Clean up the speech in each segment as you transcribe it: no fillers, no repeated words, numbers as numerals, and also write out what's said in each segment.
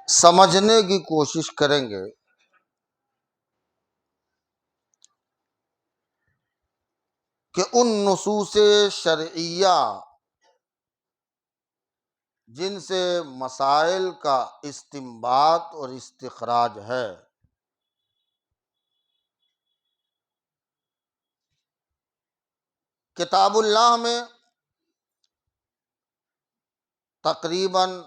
سمجھنے کی کوشش کریں گے کہ ان نصوص شرعیہ جن سے مسائل کا استنباط اور استخراج ہے، کتاب اللہ میں تقریباً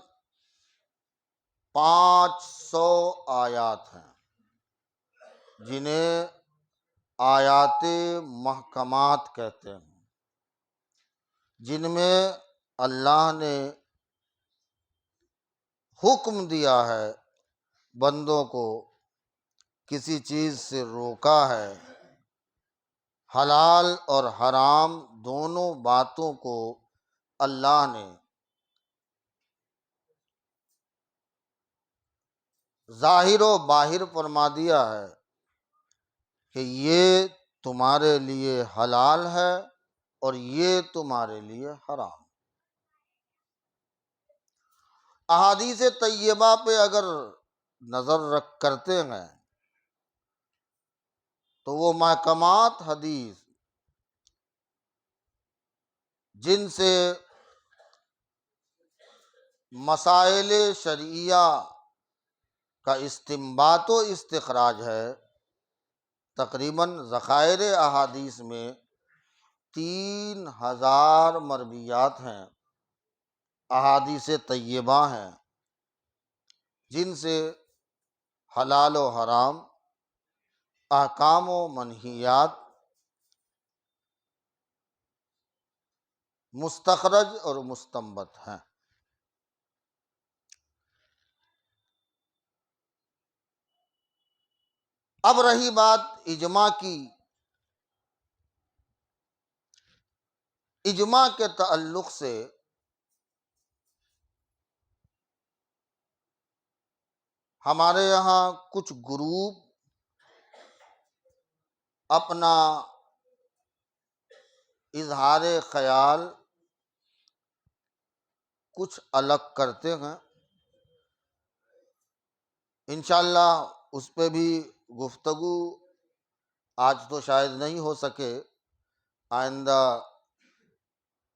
500 آیات ہیں جنہیں آیات محکمات کہتے ہیں، جن میں اللہ نے حکم دیا ہے، بندوں کو کسی چیز سے روکا ہے، حلال اور حرام دونوں باتوں کو اللہ نے ظاہر و باہر فرما دیا ہے کہ یہ تمہارے لیے حلال ہے اور یہ تمہارے لیے حرام۔ احادیث طیبہ پہ اگر نظر رکھ کرتے ہیں تو وہ محکمات حدیث جن سے مسائل شرعیہ کا استنباط و استخراج ہے، تقریباً ذخائر احادیث میں 3000 مرویات ہیں، احادیث طیبہ ہیں، جن سے حلال و حرام، احکام و منہیات مستخرج اور مستنبط ہیں۔ اب رہی بات اجماع کی، اجماع کے تعلق سے ہمارے یہاں کچھ گروپ اپنا اظہار خیال کچھ الگ کرتے ہیں، انشاءاللہ اس پہ بھی گفتگو آج تو شاید نہیں ہو سکے، آئندہ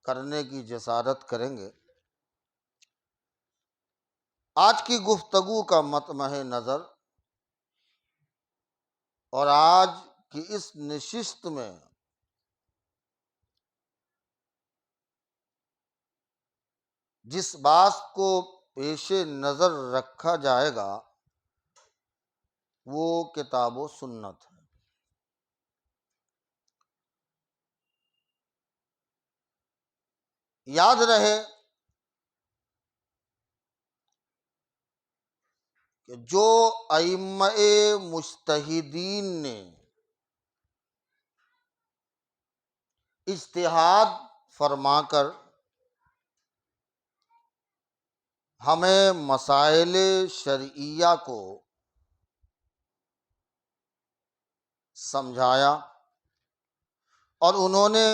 کرنے کی جسارت کریں گے۔ آج کی گفتگو کا مطمع نظر اور آج کی اس نشست میں جس بات کو پیش نظر رکھا جائے گا وہ کتاب و سنت ہے۔ یاد رہے کہ جو ائمہ مجتہدین نے اجتہاد فرما کر ہمیں مسائل شرعیہ کو سمجھایا اور انہوں نے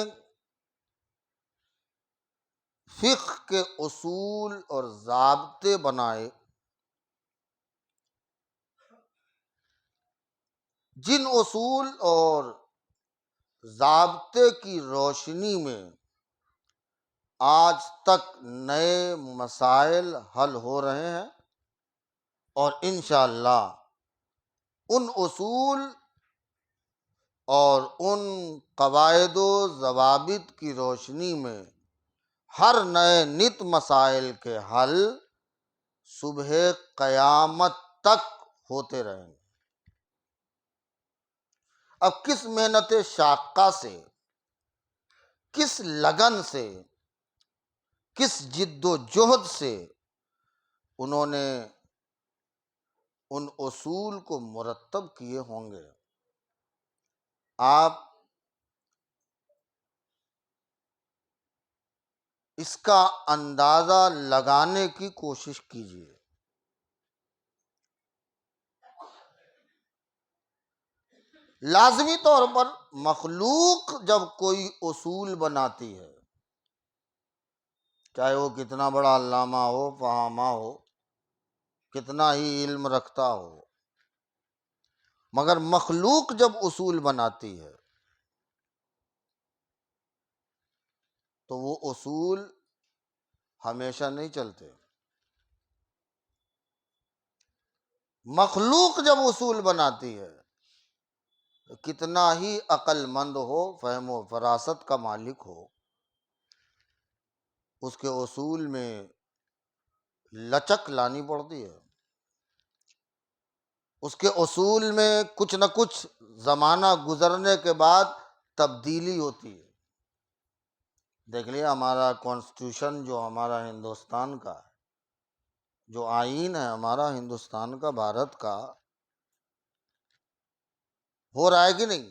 فقہ کے اصول اور ضابطے بنائے، جن اصول اور ضابطے کی روشنی میں آج تک نئے مسائل حل ہو رہے ہیں، اور انشاءاللہ ان اصول اور ان قواعد و ضوابط کی روشنی میں ہر نئے نت مسائل کے حل صبح قیامت تک ہوتے رہیں گے۔ اب کس محنت شاقہ سے، کس لگن سے، کس جد و جہد سے انہوں نے ان اصول کو مرتب کیے ہوں گے، آپ اس کا اندازہ لگانے کی کوشش کیجیے۔ لازمی طور پر مخلوق جب کوئی اصول بناتی ہے، چاہے وہ کتنا بڑا علامہ ہو، فہامہ ہو، کتنا ہی علم رکھتا ہو، مگر مخلوق جب اصول بناتی ہے تو وہ اصول ہمیشہ نہیں چلتے۔ مخلوق جب اصول بناتی ہے، کتنا ہی عقل مند ہو، فہم و فراست کا مالک ہو، اس کے اصول میں لچک لانی پڑتی ہے، اس کے اصول میں کچھ نہ کچھ زمانہ گزرنے کے بعد تبدیلی ہوتی ہے۔ دیکھ لیے ہمارا کانسٹیٹیوشن جو ہمارا ہندوستان کا ہے، جو آئین ہے ہمارا ہندوستان کا، بھارت کا، ہو رہا ہے کہ نہیں؟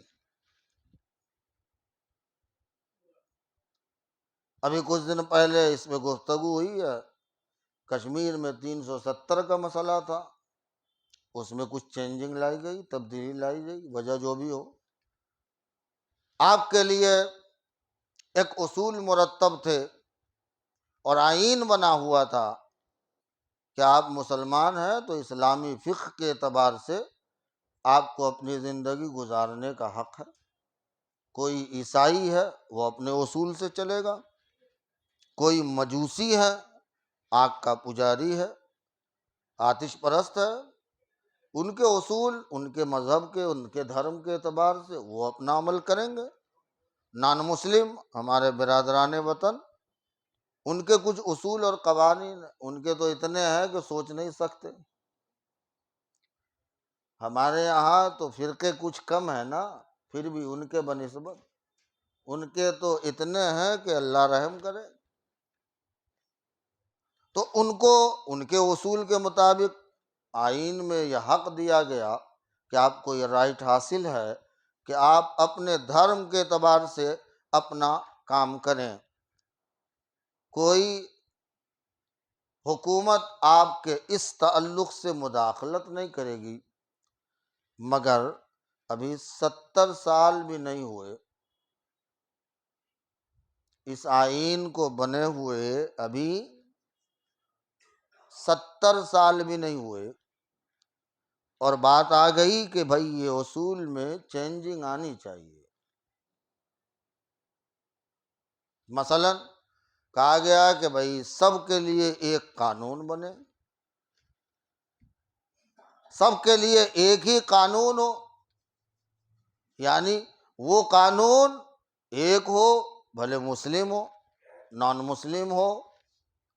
ابھی کچھ دن پہلے اس پہ گفتگو ہوئی ہے، کشمیر میں 370 کا مسئلہ تھا، اس میں کچھ چینجنگ لائی گئی، تبدیلی لائی گئی، وجہ جو بھی ہو۔ آپ کے لیے ایک اصول مرتب تھے اور آئین بنا ہوا تھا کہ آپ مسلمان ہیں تو اسلامی فقہ کے اعتبار سے آپ کو اپنی زندگی گزارنے کا حق ہے۔ کوئی عیسائی ہے وہ اپنے اصول سے چلے گا، کوئی مجوسی ہے، آگ کا پجاری ہے، آتش پرست ہے، ان کے اصول، ان کے مذہب کے، ان کے دھرم کے اعتبار سے وہ اپنا عمل کریں گے۔ نان مسلم ہمارے برادران وطن، ان کے کچھ اصول اور قوانین، ان کے تو اتنے ہیں کہ سوچ نہیں سکتے۔ ہمارے یہاں تو فرقے کچھ کم ہیں نا، پھر بھی ان کے بنسبت ان کے تو اتنے ہیں کہ اللہ رحم کرے۔ تو ان کو ان کے اصول کے مطابق آئین میں یہ حق دیا گیا کہ آپ کو یہ رائٹ حاصل ہے کہ آپ اپنے دھرم کے اعتبار سے اپنا کام کریں، کوئی حکومت آپ کے اس تعلق سے مداخلت نہیں کرے گی۔ مگر ابھی 70 سال بھی نہیں ہوئے اس آئین کو بنے ہوئے، ابھی 70 سال بھی نہیں ہوئے، اور بات آ گئی کہ بھائی یہ اصول میں چینجنگ آنی چاہیے۔ مثلا کہا گیا کہ بھائی سب کے لیے ایک قانون بنے، سب کے لیے ایک ہی قانون ہو، یعنی وہ قانون ایک ہو، بھلے مسلم ہو، نان مسلم ہو،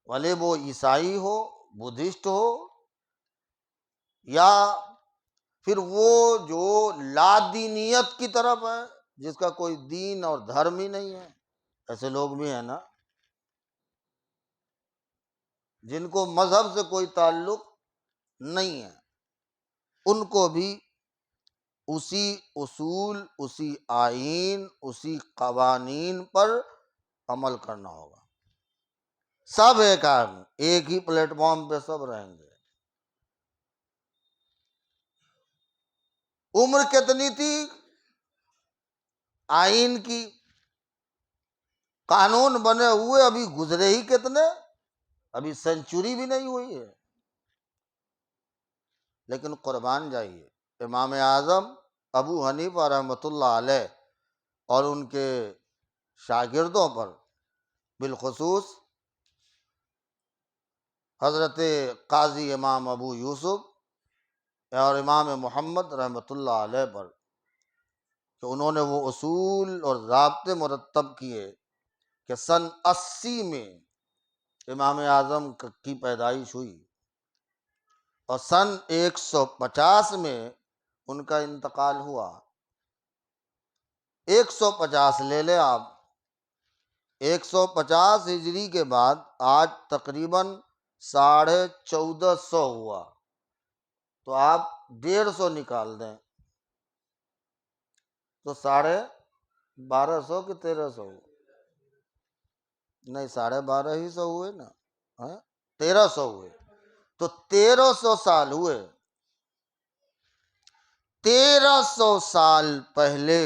بھلے وہ عیسائی ہو، بدھسٹ ہو، یا پھر وہ جو لا دینیت کی طرف ہے، جس کا کوئی دین اور دھرم ہی نہیں ہے۔ ایسے لوگ بھی ہیں نا جن کو مذہب سے کوئی تعلق نہیں ہے، ان کو بھی اسی اصول، اسی آئین، اسی قوانین پر عمل کرنا ہوگا۔ سب ایک آدمی، ایک ہی پلیٹ فارم پہ سب رہیں گے۔ عمر کتنی تھی آئین کی؟ قانون بنے ہوئے ابھی گزرے ہی کتنے، ابھی سینچری بھی نہیں ہوئی ہے۔ لیکن قربان جائیے امام اعظم ابو حنیفہ رحمۃ اللہ علیہ اور ان کے شاگردوں پر، بالخصوص حضرت قاضی امام ابو یوسف اور امام محمد رحمۃ اللہ علیہ پر، کہ انہوں نے وہ اصول اور ضابطے مرتب کیے کہ سن 80 میں امام اعظم کی پیدائش ہوئی اور سن 150 میں ان کا انتقال ہوا۔ 150 لے لیں آپ، 150 ہجری کے بعد آج تقریباً 1450 ہوا، تو آپ 150 نکال دیں تو 1250 کہ 1300؟ نہیں، 1250 ہی سو ہوئے نا، 1300 ہوئے۔ تو 1300 سال ہوئے۔ 1300 سال پہلے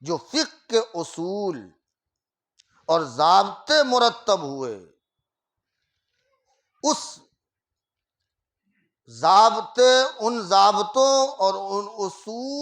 جو فقہ کے اصول اور ضابطے مرتب ہوئے، اس ضابطے، ان ضابطوں اور ان اصول